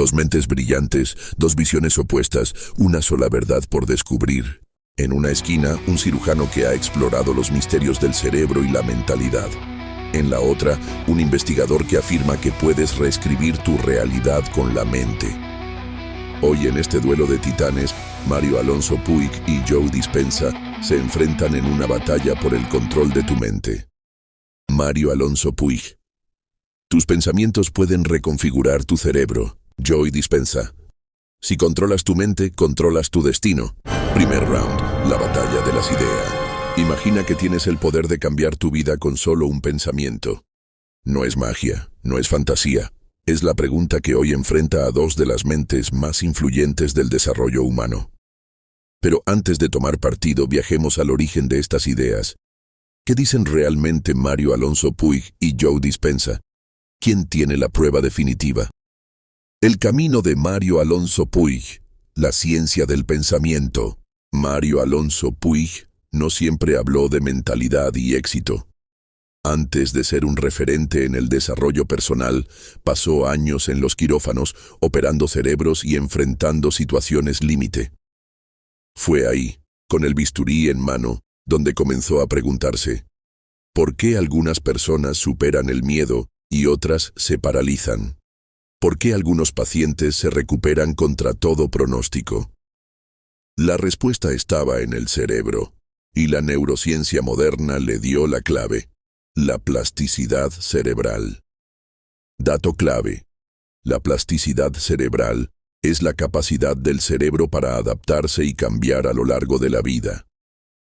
Dos mentes brillantes, dos visiones opuestas, una sola verdad por descubrir. En una esquina, un cirujano que ha explorado los misterios del cerebro y la mentalidad. En la otra, un investigador que afirma que puedes reescribir tu realidad con la mente. Hoy en este duelo de titanes, Mario Alonso Puig y Joe Dispenza se enfrentan en una batalla por el control de tu mente. Mario Alonso Puig. Tus pensamientos pueden reconfigurar tu cerebro. Joe Dispenza. Si controlas tu mente, controlas tu destino. Primer round, la batalla de las ideas. Imagina que tienes el poder de cambiar tu vida con solo un pensamiento. No es magia, no es fantasía. Es la pregunta que hoy enfrenta a dos de las mentes más influyentes del desarrollo humano. Pero antes de tomar partido, viajemos al origen de estas ideas. ¿Qué dicen realmente Mario Alonso Puig y Joe Dispenza? ¿Quién tiene la prueba definitiva? El camino de Mario Alonso Puig, la ciencia del pensamiento. Mario Alonso Puig no siempre habló de mentalidad y éxito. Antes de ser un referente en el desarrollo personal, pasó años en los quirófanos, operando cerebros y enfrentando situaciones límite. Fue ahí, con el bisturí en mano, donde comenzó a preguntarse, ¿por qué algunas personas superan el miedo y otras se paralizan? ¿Por qué algunos pacientes se recuperan contra todo pronóstico? La respuesta estaba en el cerebro, y la neurociencia moderna le dio la clave: la plasticidad cerebral. Dato clave: la plasticidad cerebral es la capacidad del cerebro para adaptarse y cambiar a lo largo de la vida.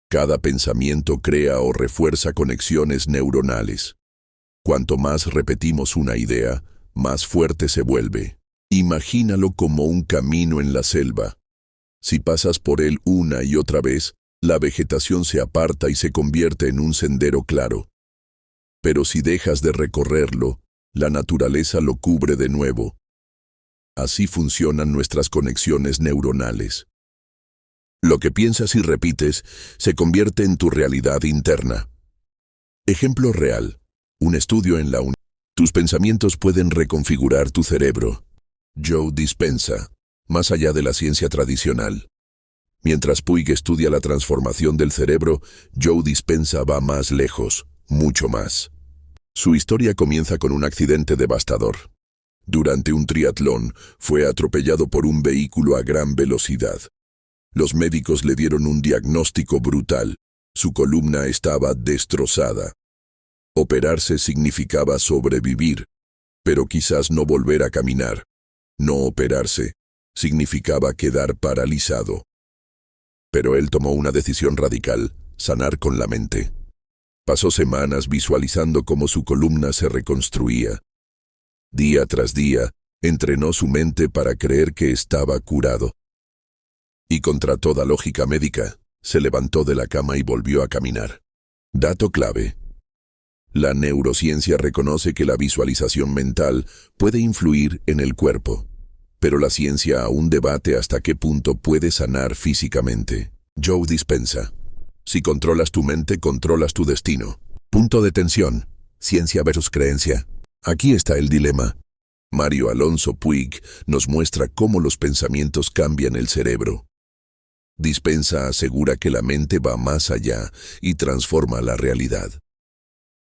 Cada pensamiento crea o refuerza conexiones neuronales. Cuanto más repetimos una idea, más fuerte se vuelve. Imagínalo como un camino en la selva. Si pasas por él una y otra vez, la vegetación se aparta y se convierte en un sendero claro. Pero si dejas de recorrerlo, la naturaleza lo cubre de nuevo. Así funcionan nuestras conexiones neuronales. Lo que piensas y repites se convierte en tu realidad interna. Ejemplo real. Un estudio en la UNED. Tus pensamientos pueden reconfigurar tu cerebro. Joe Dispenza. Más allá de la ciencia tradicional. Mientras Puig estudia la transformación del cerebro, Joe Dispenza va más lejos, mucho más. Su historia comienza con un accidente devastador. Durante un triatlón, fue atropellado por un vehículo a gran velocidad. Los médicos le dieron un diagnóstico brutal. Su columna estaba destrozada. Operarse significaba sobrevivir, pero quizás no volver a caminar. No operarse significaba quedar paralizado. Pero él tomó una decisión radical: sanar con la mente. Pasó semanas visualizando cómo su columna se reconstruía. Día tras día, entrenó su mente para creer que estaba curado. Y contra toda lógica médica, se levantó de la cama y volvió a caminar. Dato clave: la neurociencia reconoce que la visualización mental puede influir en el cuerpo, pero la ciencia aún debate hasta qué punto puede sanar físicamente. Joe Dispenza. Si controlas tu mente, controlas tu destino. Punto de tensión: ciencia versus creencia. Aquí está el dilema. Mario Alonso Puig nos muestra cómo los pensamientos cambian el cerebro. Dispenza asegura que la mente va más allá y transforma la realidad.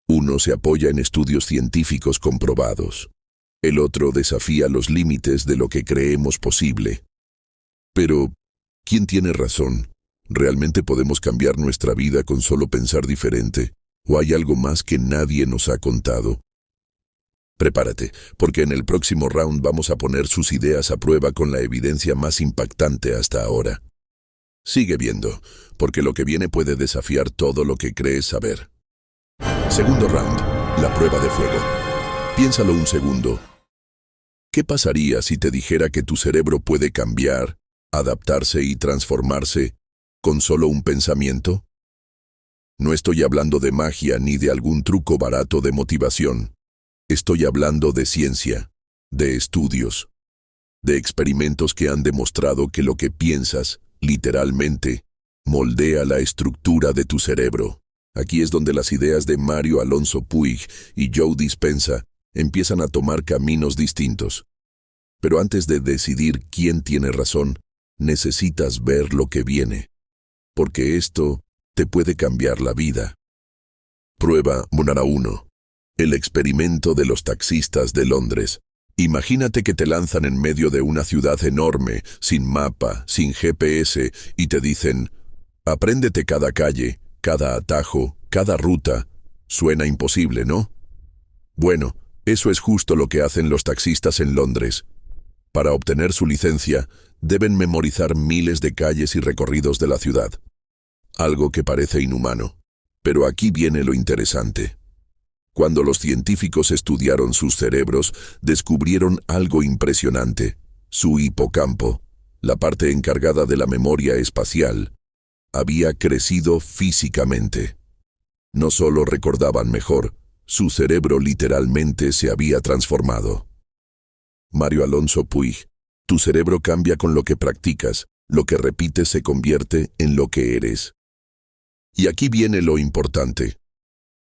Uno se apoya en estudios científicos comprobados. El otro desafía los límites de lo que creemos posible. Pero, ¿quién tiene razón? ¿Realmente podemos cambiar nuestra vida con solo pensar diferente? ¿O hay algo más que nadie nos ha contado? Prepárate, porque en el próximo round vamos a poner sus ideas a prueba con la evidencia más impactante hasta ahora. Sigue viendo, porque lo que viene puede desafiar todo lo que crees saber. Segundo round, la prueba de fuego. Piénsalo un segundo. ¿Qué pasaría si te dijera que tu cerebro puede cambiar, adaptarse y transformarse con solo un pensamiento? No estoy hablando de magia ni de algún truco barato de motivación. Estoy hablando de ciencia, de estudios, de experimentos que han demostrado que lo que piensas, literalmente, moldea la estructura de tu cerebro. Aquí es donde las ideas de Mario Alonso Puig y Joe Dispenza empiezan a tomar caminos distintos. Pero antes de decidir quién tiene razón, necesitas ver lo que viene, porque esto te puede cambiar la vida. Prueba número 1. El experimento de los taxistas de Londres. Imagínate que te lanzan en medio de una ciudad enorme, sin mapa, sin GPS, y te dicen, apréndete cada calle, cada atajo, cada ruta. Suena imposible, ¿no? Bueno, eso es justo lo que hacen los taxistas en Londres. Para obtener su licencia, deben memorizar miles de calles y recorridos de la ciudad. Algo que parece inhumano. Pero aquí viene lo interesante. Cuando los científicos estudiaron sus cerebros, descubrieron algo impresionante. Su hipocampo, la parte encargada de la memoria espacial, había crecido físicamente. No solo recordaban mejor, su cerebro literalmente se había transformado. Mario Alonso Puig, tu cerebro cambia con lo que practicas, lo que repites se convierte en lo que eres. Y aquí viene lo importante.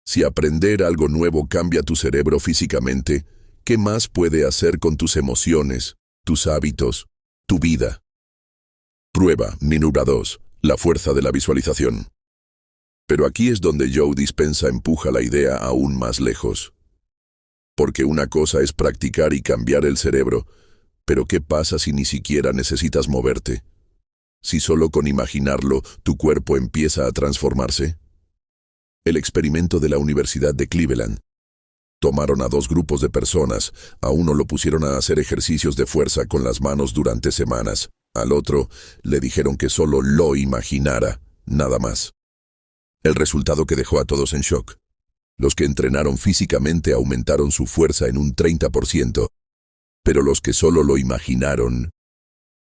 Si aprender algo nuevo cambia tu cerebro físicamente, ¿qué más puede hacer con tus emociones, tus hábitos, tu vida? Prueba número 2. La fuerza de la visualización. Pero aquí es donde Joe Dispenza empuja la idea aún más lejos. Porque una cosa es practicar y cambiar el cerebro, pero ¿qué pasa si ni siquiera necesitas moverte? Si solo con imaginarlo tu cuerpo empieza a transformarse. El experimento de la Universidad de Cleveland. Tomaron a 2 grupos de personas, a uno lo pusieron a hacer ejercicios de fuerza con las manos durante semanas, al otro le dijeron que solo lo imaginara, nada más. El resultado que dejó a todos en shock. Los que entrenaron físicamente aumentaron su fuerza en un 30%, pero los que solo lo imaginaron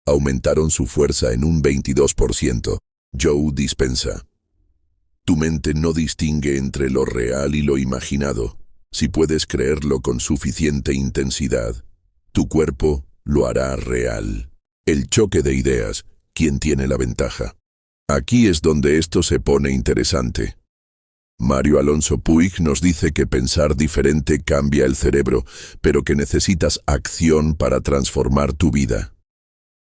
aumentaron su fuerza en un 22%. Joe Dispenza. Tu mente no distingue entre lo real y lo imaginado. Si puedes creerlo con suficiente intensidad, tu cuerpo lo hará real. El choque de ideas, ¿quién tiene la ventaja? Aquí es donde esto se pone interesante. Mario Alonso Puig nos dice que pensar diferente cambia el cerebro, pero que necesitas acción para transformar tu vida.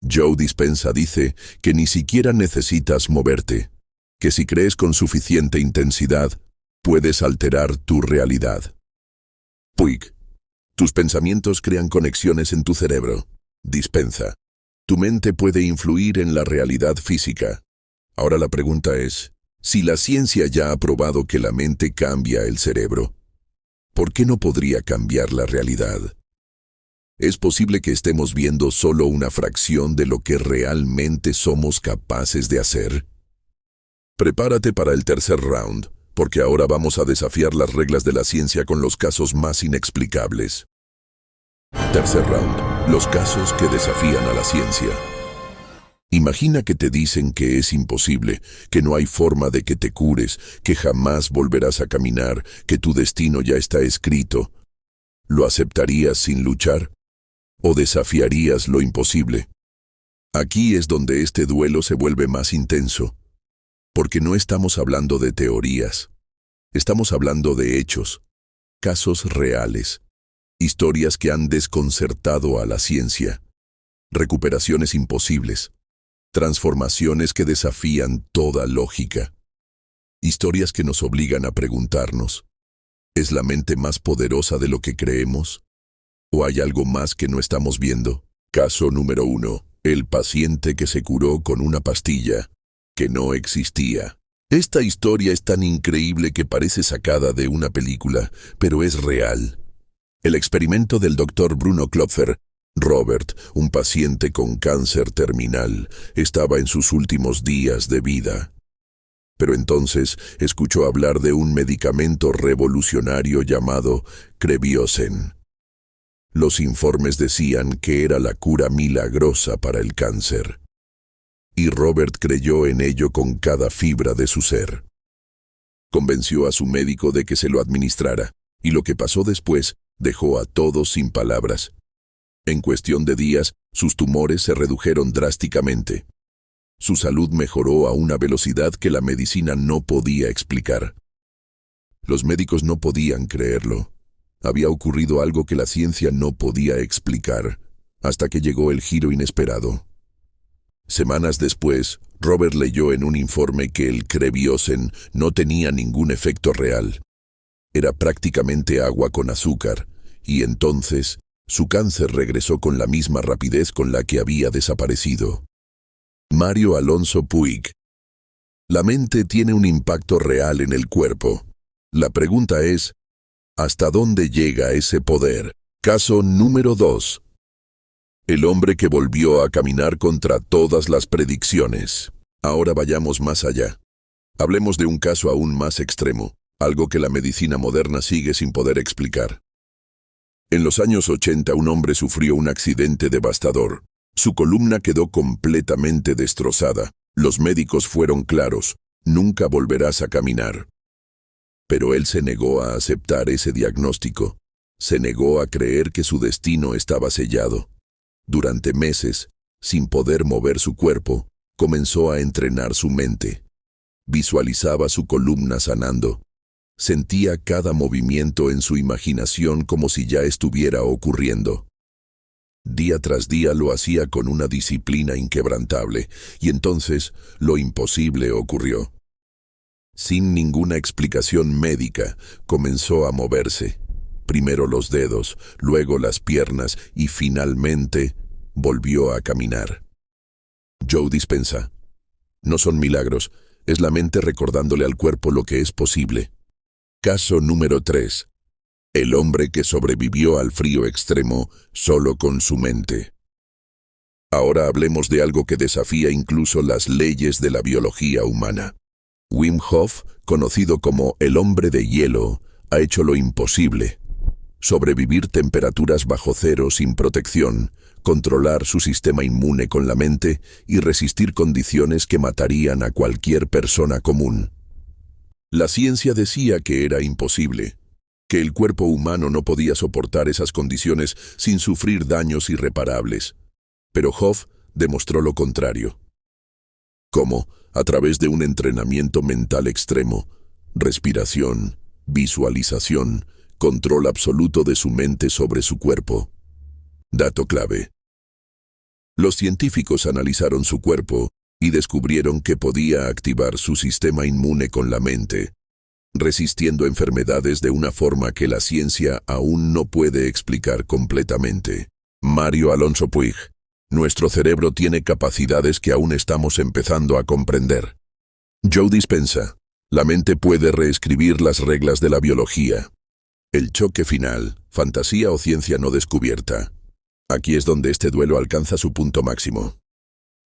Joe Dispenza dice que ni siquiera necesitas moverte, que si crees con suficiente intensidad, puedes alterar tu realidad. Puig. Tus pensamientos crean conexiones en tu cerebro. Dispenza. Tu mente puede influir en la realidad física. Ahora la pregunta es, si la ciencia ya ha probado que la mente cambia el cerebro, ¿por qué no podría cambiar la realidad? Es posible que estemos viendo solo una fracción de lo que realmente somos capaces de hacer. Prepárate para el tercer round, porque ahora vamos a desafiar las reglas de la ciencia con los casos más inexplicables. Tercer round, los casos que desafían a la ciencia. Imagina que te dicen que es imposible, que no hay forma de que te cures, que jamás volverás a caminar, que tu destino ya está escrito. ¿Lo aceptarías sin luchar? ¿O desafiarías lo imposible? Aquí es donde este duelo se vuelve más intenso, porque no estamos hablando de teorías, estamos hablando de hechos, casos reales, historias que han desconcertado a la ciencia, recuperaciones imposibles, transformaciones que desafían toda lógica, historias que nos obligan a preguntarnos, ¿es la mente más poderosa de lo que creemos? ¿O hay algo más que no estamos viendo? Caso número 1. El paciente que se curó con una pastilla que no existía. Esta historia es tan increíble que parece sacada de una película, pero es real. El experimento del Dr. Bruno Klopfer. Robert, un paciente con cáncer terminal, estaba en sus últimos días de vida. Pero entonces escuchó hablar de un medicamento revolucionario llamado Kreviosen. Los informes decían que era la cura milagrosa para el cáncer. Y Robert creyó en ello con cada fibra de su ser. Convenció a su médico de que se lo administrara, y lo que pasó después dejó a todos sin palabras. En cuestión de días, sus tumores se redujeron drásticamente. Su salud mejoró a una velocidad que la medicina no podía explicar. Los médicos no podían creerlo. Había ocurrido algo que la ciencia no podía explicar. hasta que llegó el giro inesperado. Semanas después, Robert leyó en un informe que el Kreviosen no tenía ningún efecto real. Era prácticamente agua con azúcar, y entonces su cáncer regresó con la misma rapidez con la que había desaparecido. Mario Alonso Puig. La mente tiene un impacto real en el cuerpo. La pregunta es, ¿hasta dónde llega ese poder? Caso número 2. El hombre que volvió a caminar contra todas las predicciones. Ahora vayamos más allá. Hablemos de un caso aún más extremo, algo que la medicina moderna sigue sin poder explicar. En los años 80 un hombre sufrió un accidente devastador. Su columna quedó completamente destrozada. Los médicos fueron claros, nunca volverás a caminar. Pero él se negó a aceptar ese diagnóstico. Se negó a creer que su destino estaba sellado. Durante meses, sin poder mover su cuerpo, comenzó a entrenar su mente. Visualizaba su columna sanando. Sentía cada movimiento en su imaginación como si ya estuviera ocurriendo. Día tras día lo hacía con una disciplina inquebrantable, y entonces lo imposible ocurrió. Sin ninguna explicación médica, comenzó a moverse. Primero los dedos, luego las piernas y finalmente volvió a caminar. Joe Dispenza. No son milagros, es la mente recordándole al cuerpo lo que es posible. Caso número 3. El hombre que sobrevivió al frío extremo solo con su mente. Ahora hablemos de algo que desafía incluso las leyes de la biología humana. Wim Hof, conocido como el hombre de hielo, ha hecho lo imposible. Sobrevivir temperaturas bajo cero sin protección, controlar su sistema inmune con la mente y resistir condiciones que matarían a cualquier persona común. La ciencia decía que era imposible, que el cuerpo humano no podía soportar esas condiciones sin sufrir daños irreparables. Pero Hof demostró lo contrario. ¿Cómo? A través de un entrenamiento mental extremo, respiración, visualización, control absoluto de su mente sobre su cuerpo. Dato clave. Los científicos analizaron su cuerpo y descubrieron que podía activar su sistema inmune con la mente, resistiendo enfermedades de una forma que la ciencia aún no puede explicar completamente. Mario Alonso Puig. Nuestro cerebro tiene capacidades que aún estamos empezando a comprender. Joe Dispenza. La mente puede reescribir las reglas de la biología. El choque final, fantasía o ciencia no descubierta. Aquí es donde este duelo alcanza su punto máximo.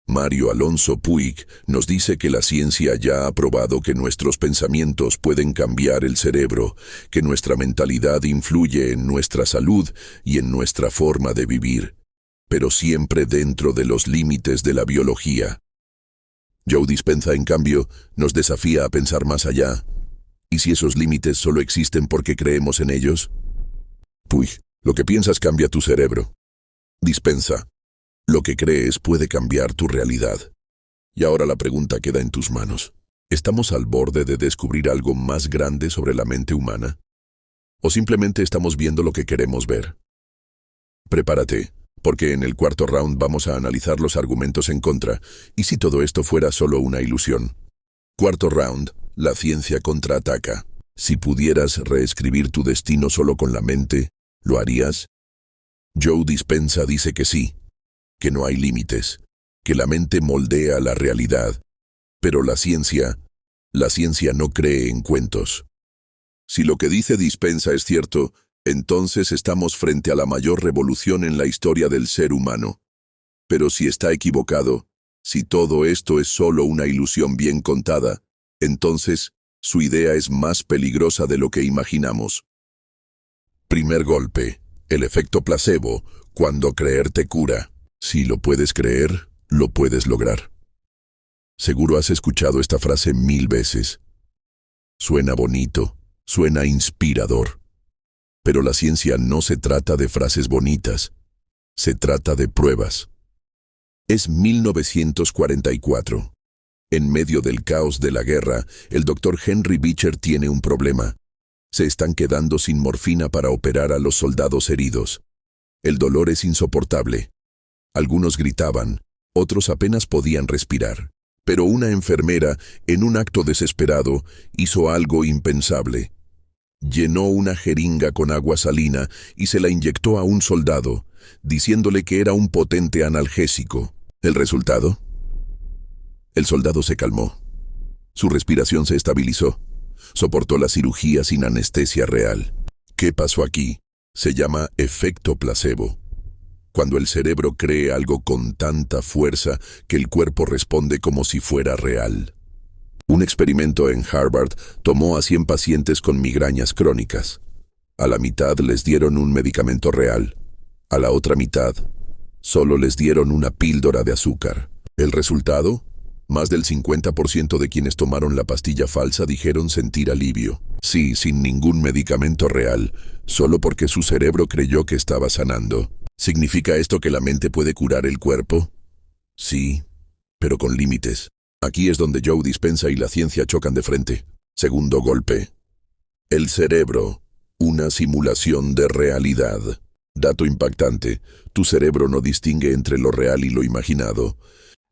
Mario Alonso Puig nos dice que la ciencia ya ha probado que nuestros pensamientos pueden cambiar el cerebro, que nuestra mentalidad influye en nuestra salud y en nuestra forma de vivir, pero siempre dentro de los límites de la biología. Joe Dispenza, en cambio, nos desafía a pensar más allá. ¿Y si esos límites solo existen porque creemos en ellos? Puig, lo que piensas cambia tu cerebro. Dispenza. Lo que crees puede cambiar tu realidad. Y ahora la pregunta queda en tus manos. ¿Estamos al borde de descubrir algo más grande sobre la mente humana? ¿O simplemente estamos viendo lo que queremos ver? Prepárate, porque en el cuarto round vamos a analizar los argumentos en contra, y si todo esto fuera solo una ilusión. Cuarto round, la ciencia contraataca. Si pudieras reescribir tu destino solo con la mente, ¿lo harías? Joe Dispenza dice que sí, que no hay límites, que la mente moldea la realidad, pero la ciencia no cree en cuentos. Si lo que dice Dispenza es cierto, entonces estamos frente a la mayor revolución en la historia del ser humano. Pero si está equivocado, si todo esto es solo una ilusión bien contada, entonces su idea es más peligrosa de lo que imaginamos. Primer golpe, el efecto placebo, cuando creer te cura. Si lo puedes creer, lo puedes lograr. Seguro has escuchado esta frase 1000 veces. Suena bonito, suena inspirador. Pero la ciencia no se trata de frases bonitas, se trata de pruebas. Es 1944. En medio del caos de la guerra, el doctor Henry Beecher tiene un problema. Se están quedando sin morfina para operar a los soldados heridos. El dolor es insoportable. Algunos gritaban, otros apenas podían respirar. Pero una enfermera, en un acto desesperado, hizo algo impensable. Llenó una jeringa con agua salina y se la inyectó a un soldado, diciéndole que era un potente analgésico. ¿El resultado? El soldado se calmó. Su respiración se estabilizó. Soportó la cirugía sin anestesia real. ¿Qué pasó aquí? Se llama efecto placebo. Cuando el cerebro cree algo con tanta fuerza que el cuerpo responde como si fuera real. Un experimento en Harvard tomó a 100 pacientes con migrañas crónicas. A la mitad les dieron un medicamento real. A la otra mitad, solo les dieron una píldora de azúcar. ¿El resultado? Más del 50% de quienes tomaron la pastilla falsa dijeron sentir alivio. Sí, sin ningún medicamento real, solo porque su cerebro creyó que estaba sanando. ¿Significa esto que la mente puede curar el cuerpo? Sí, pero con límites. Aquí es donde Joe Dispenza y la ciencia chocan de frente. Segundo golpe. El cerebro, una simulación de realidad. Dato impactante, tu cerebro no distingue entre lo real y lo imaginado.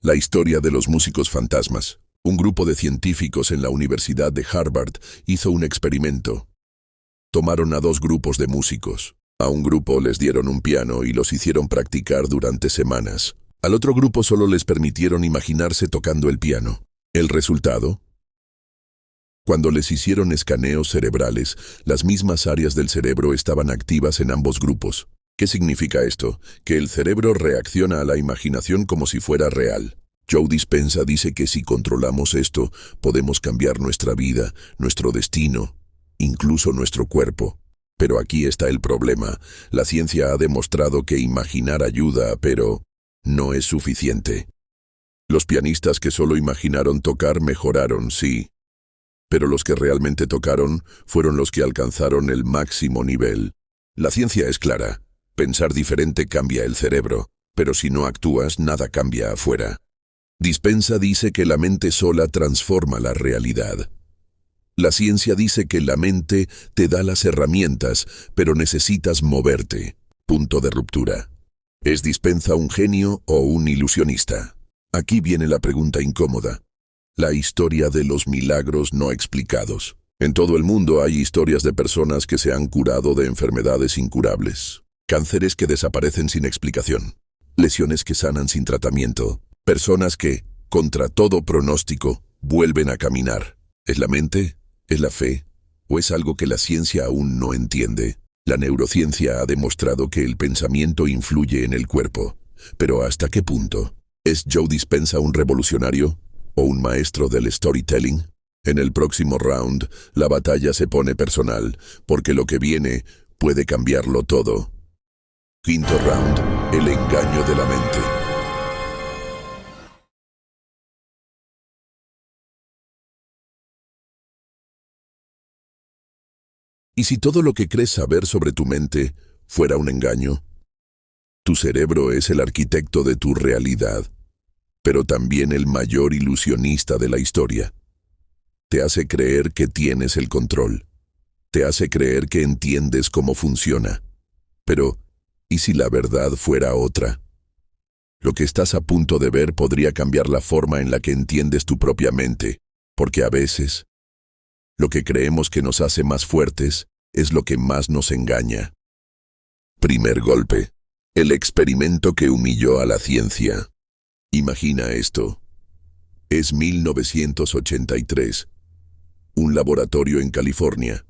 La historia de los músicos fantasmas. Un grupo de científicos en la Universidad de Harvard hizo un experimento. Tomaron a 2 grupos de músicos. A un grupo les dieron un piano y los hicieron practicar durante semanas. Al otro grupo solo les permitieron imaginarse tocando el piano. ¿El resultado? Cuando les hicieron escaneos cerebrales, las mismas áreas del cerebro estaban activas en ambos grupos. ¿Qué significa esto? Que el cerebro reacciona a la imaginación como si fuera real. Joe Dispenza dice que si controlamos esto, podemos cambiar nuestra vida, nuestro destino, incluso nuestro cuerpo. Pero aquí está el problema. La ciencia ha demostrado que imaginar ayuda, pero no es suficiente. Los pianistas que solo imaginaron tocar mejoraron, sí. Pero los que realmente tocaron fueron los que alcanzaron el máximo nivel. La ciencia es clara. Pensar diferente cambia el cerebro, pero si no actúas, nada cambia afuera. Dispenza dice que la mente sola transforma la realidad. La ciencia dice que la mente te da las herramientas, pero necesitas moverte. Punto de ruptura. ¿Es Dispenza un genio o un ilusionista? Aquí viene la pregunta incómoda. La historia de los milagros no explicados. En todo el mundo hay historias de personas que se han curado de enfermedades incurables. Cánceres que desaparecen sin explicación. Lesiones que sanan sin tratamiento. Personas que, contra todo pronóstico, vuelven a caminar. ¿Es la mente? ¿Es la fe? ¿O es algo que la ciencia aún no entiende? La neurociencia ha demostrado que el pensamiento influye en el cuerpo. Pero ¿hasta qué punto? ¿Es Joe Dispenza un revolucionario? ¿O un maestro del storytelling? En el próximo round, la batalla se pone personal, porque lo que viene puede cambiarlo todo. Quinto round, el engaño de la mente. ¿Y si todo lo que crees saber sobre tu mente fuera un engaño? Tu cerebro es el arquitecto de tu realidad, pero también el mayor ilusionista de la historia. Te hace creer que tienes el control. Te hace creer que entiendes cómo funciona. Pero, ¿y si la verdad fuera otra? Lo que estás a punto de ver podría cambiar la forma en la que entiendes tu propia mente, porque a veces, lo que creemos que nos hace más fuertes es lo que más nos engaña. Primer golpe. El experimento que humilló a la ciencia. Imagina esto. Es 1983. Un laboratorio en California.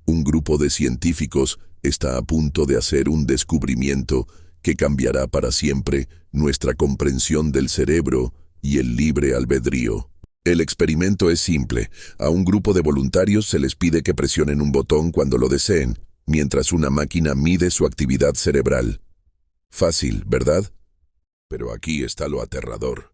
Un grupo de científicos está a punto de hacer un descubrimiento que cambiará para siempre nuestra comprensión del cerebro y el libre albedrío. El experimento es simple. A un grupo de voluntarios se les pide que presionen un botón cuando lo deseen, mientras una máquina mide su actividad cerebral. Fácil, ¿verdad? Pero aquí está lo aterrador.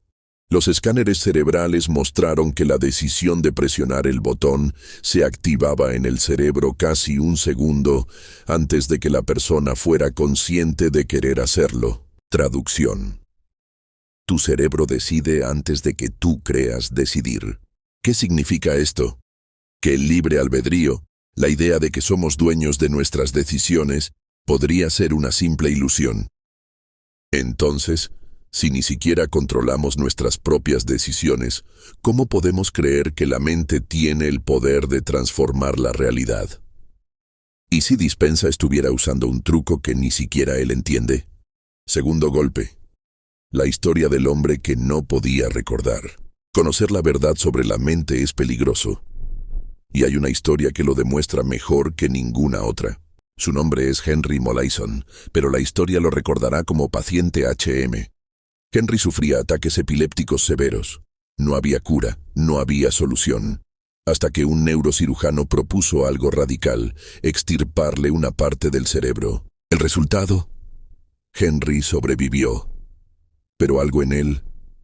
Los escáneres cerebrales mostraron que la decisión de presionar el botón se activaba en el cerebro casi un segundo antes de que la persona fuera consciente de querer hacerlo. Traducción. Tu cerebro decide antes de que tú creas decidir. ¿Qué significa esto? Que el libre albedrío, la idea de que somos dueños de nuestras decisiones, podría ser una simple ilusión. Entonces, si ni siquiera controlamos nuestras propias decisiones, ¿cómo podemos creer que la mente tiene el poder de transformar la realidad? ¿Y si Dispensa estuviera usando un truco que ni siquiera él entiende? Segundo golpe. La historia del hombre que no podía recordar. Conocer la verdad sobre la mente es peligroso. Y hay una historia que lo demuestra mejor que ninguna otra. Su nombre es Henry Molaison, pero la historia lo recordará como paciente HM. Henry sufría ataques epilépticos severos. No había cura, no había solución. Hasta que un neurocirujano propuso algo radical, extirparle una parte del cerebro. ¿El resultado? Henry sobrevivió. Pero algo en él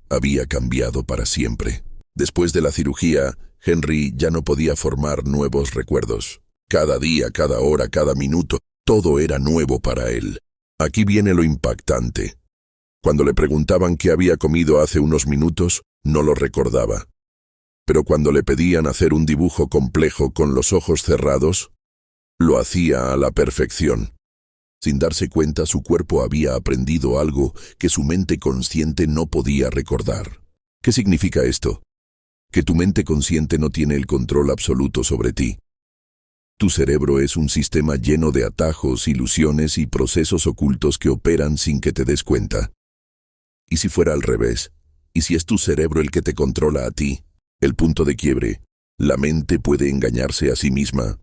había cambiado para siempre. Después de la cirugía, Henry ya no podía formar nuevos recuerdos. Cada día, cada hora, cada minuto, todo era nuevo para él. Aquí viene lo impactante. Cuando le preguntaban qué había comido hace unos minutos, no lo recordaba. Pero cuando le pedían hacer un dibujo complejo con los ojos cerrados, lo hacía a la perfección. Sin darse cuenta, su cuerpo había aprendido algo que su mente consciente no podía recordar. ¿Qué significa esto? Que tu mente consciente no tiene el control absoluto sobre ti. Tu cerebro es un sistema lleno de atajos, ilusiones y procesos ocultos que operan sin que te des cuenta. ¿Y si fuera al revés? ¿Y si es tu cerebro el que te controla a ti? El punto de quiebre. La mente puede engañarse a sí misma.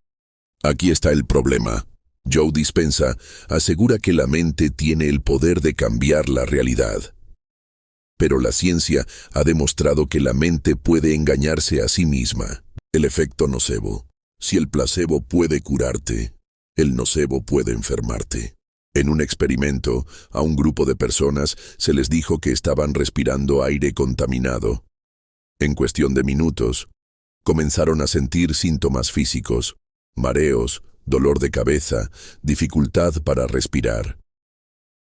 Aquí está el problema. Joe Dispensa asegura que la mente tiene el poder de cambiar la realidad. Pero la ciencia ha demostrado que la mente puede engañarse a sí misma. El efecto nocebo. Si el placebo puede curarte, el nocebo puede enfermarte. En un experimento, a un grupo de personas se les dijo que estaban respirando aire contaminado. En cuestión de minutos, comenzaron a sentir síntomas físicos, mareos, dolor de cabeza, dificultad para respirar.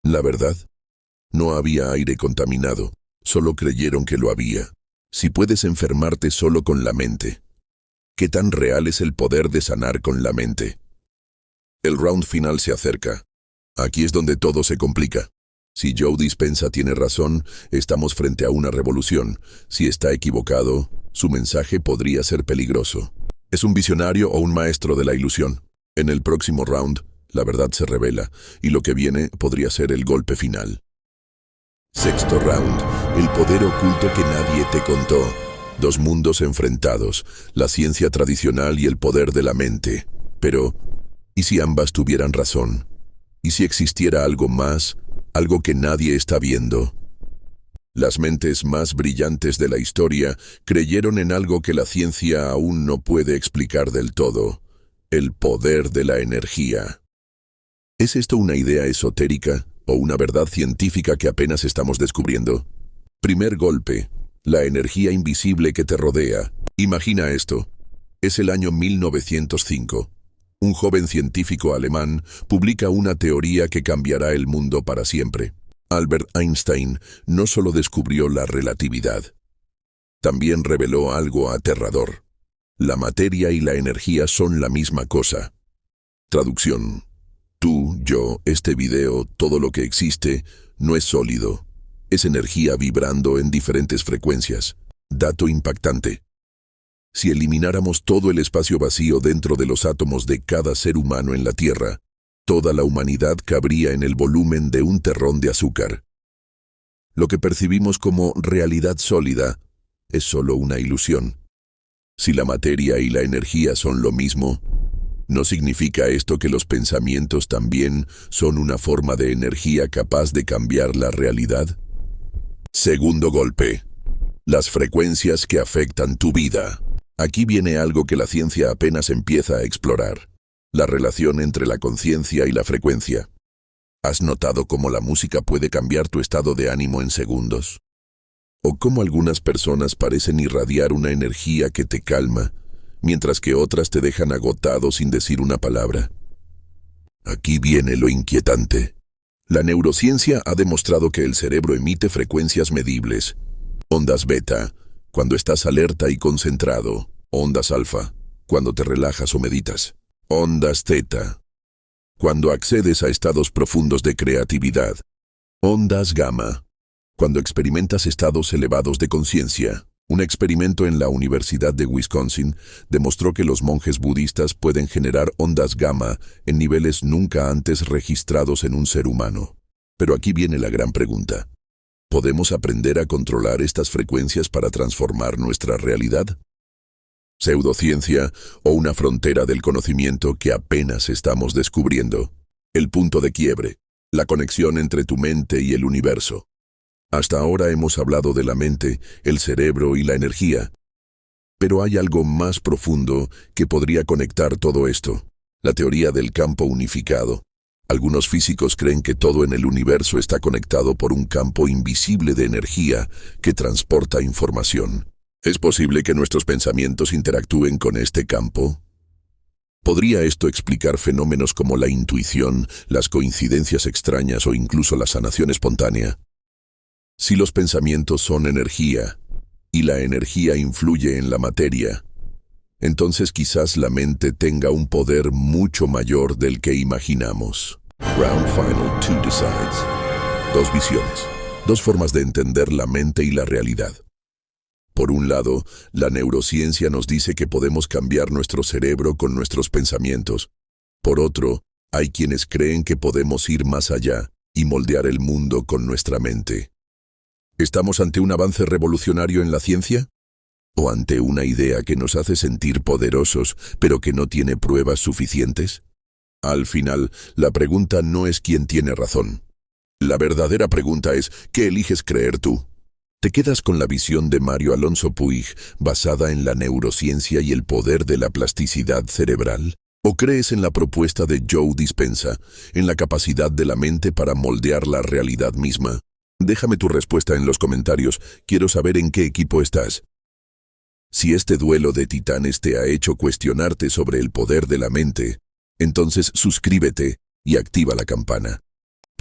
La verdad, no había aire contaminado, solo creyeron que lo había. Si puedes enfermarte solo con la mente, ¿qué tan real es el poder de sanar con la mente? El round final se acerca. Aquí es donde todo se complica. Si Joe Dispensa tiene razón, estamos frente a una revolución. Si está equivocado, su mensaje podría ser peligroso. ¿Es un visionario o un maestro de la ilusión? En el próximo round, la verdad se revela, y lo que viene podría ser el golpe final. Sexto round, el poder oculto que nadie te contó. Dos mundos enfrentados, la ciencia tradicional y el poder de la mente. Pero, ¿y si ambas tuvieran razón? ¿Y si existiera algo más, algo que nadie está viendo? Las mentes más brillantes de la historia creyeron en algo que la ciencia aún no puede explicar del todo: el poder de la energía. ¿Es esto una idea esotérica o una verdad científica que apenas estamos descubriendo? Primer golpe. La energía invisible que te rodea. Imagina esto. Es el año 1905. Un joven científico alemán publica una teoría que cambiará el mundo para siempre. Albert Einstein no solo descubrió la relatividad, también reveló algo aterrador. La materia y la energía son la misma cosa. Traducción. Tú, yo, este video, todo lo que existe, no es sólido. Es energía vibrando en diferentes frecuencias. Dato impactante. Si elimináramos todo el espacio vacío dentro de los átomos de cada ser humano en la Tierra, toda la humanidad cabría en el volumen de un terrón de azúcar. Lo que percibimos como realidad sólida es solo una ilusión. Si la materia y la energía son lo mismo, ¿no significa esto que los pensamientos también son una forma de energía capaz de cambiar la realidad? Segundo golpe. Las frecuencias que afectan tu vida. Aquí viene algo que la ciencia apenas empieza a explorar: la relación entre la conciencia y la frecuencia. ¿Has notado cómo la música puede cambiar tu estado de ánimo en segundos? ¿O cómo algunas personas parecen irradiar una energía que te calma, mientras que otras te dejan agotado sin decir una palabra? Aquí viene lo inquietante. La neurociencia ha demostrado que el cerebro emite frecuencias medibles. Ondas beta, cuando estás alerta y concentrado. Ondas alfa, cuando te relajas o meditas. Ondas teta, cuando accedes a estados profundos de creatividad. Ondas gamma. Cuando experimentas estados elevados de conciencia, un experimento en la Universidad de Wisconsin demostró que los monjes budistas pueden generar ondas gamma en niveles nunca antes registrados en un ser humano. Pero aquí viene la gran pregunta. ¿Podemos aprender a controlar estas frecuencias para transformar nuestra realidad? Pseudociencia o una frontera del conocimiento que apenas estamos descubriendo. El punto de quiebre, la conexión entre tu mente y el universo. Hasta ahora hemos hablado de la mente, el cerebro y la energía. Pero hay algo más profundo que podría conectar todo esto, la teoría del campo unificado. Algunos físicos creen que todo en el universo está conectado por un campo invisible de energía que transporta información. ¿Es posible que nuestros pensamientos interactúen con este campo? ¿Podría esto explicar fenómenos como la intuición, las coincidencias extrañas o incluso la sanación espontánea? Si los pensamientos son energía, y la energía influye en la materia, entonces quizás la mente tenga un poder mucho mayor del que imaginamos. Round Final 2 Decides. Dos visiones, dos formas de entender la mente y la realidad. Por un lado, la neurociencia nos dice que podemos cambiar nuestro cerebro con nuestros pensamientos. Por otro, hay quienes creen que podemos ir más allá y moldear el mundo con nuestra mente. ¿Estamos ante un avance revolucionario en la ciencia? ¿O ante una idea que nos hace sentir poderosos, pero que no tiene pruebas suficientes? Al final, la pregunta no es quién tiene razón. La verdadera pregunta es, ¿qué eliges creer tú? ¿Te quedas con la visión de Mario Alonso Puig, basada en la neurociencia y el poder de la plasticidad cerebral? ¿O crees en la propuesta de Joe Dispenza, en la capacidad de la mente para moldear la realidad misma? Déjame tu respuesta en los comentarios, quiero saber en qué equipo estás. Si este duelo de titanes te ha hecho cuestionarte sobre el poder de la mente, entonces suscríbete y activa la campana.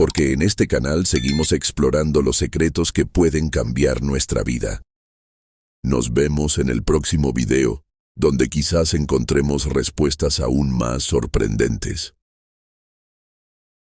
Porque en este canal seguimos explorando los secretos que pueden cambiar nuestra vida. Nos vemos en el próximo video, donde quizás encontremos respuestas aún más sorprendentes.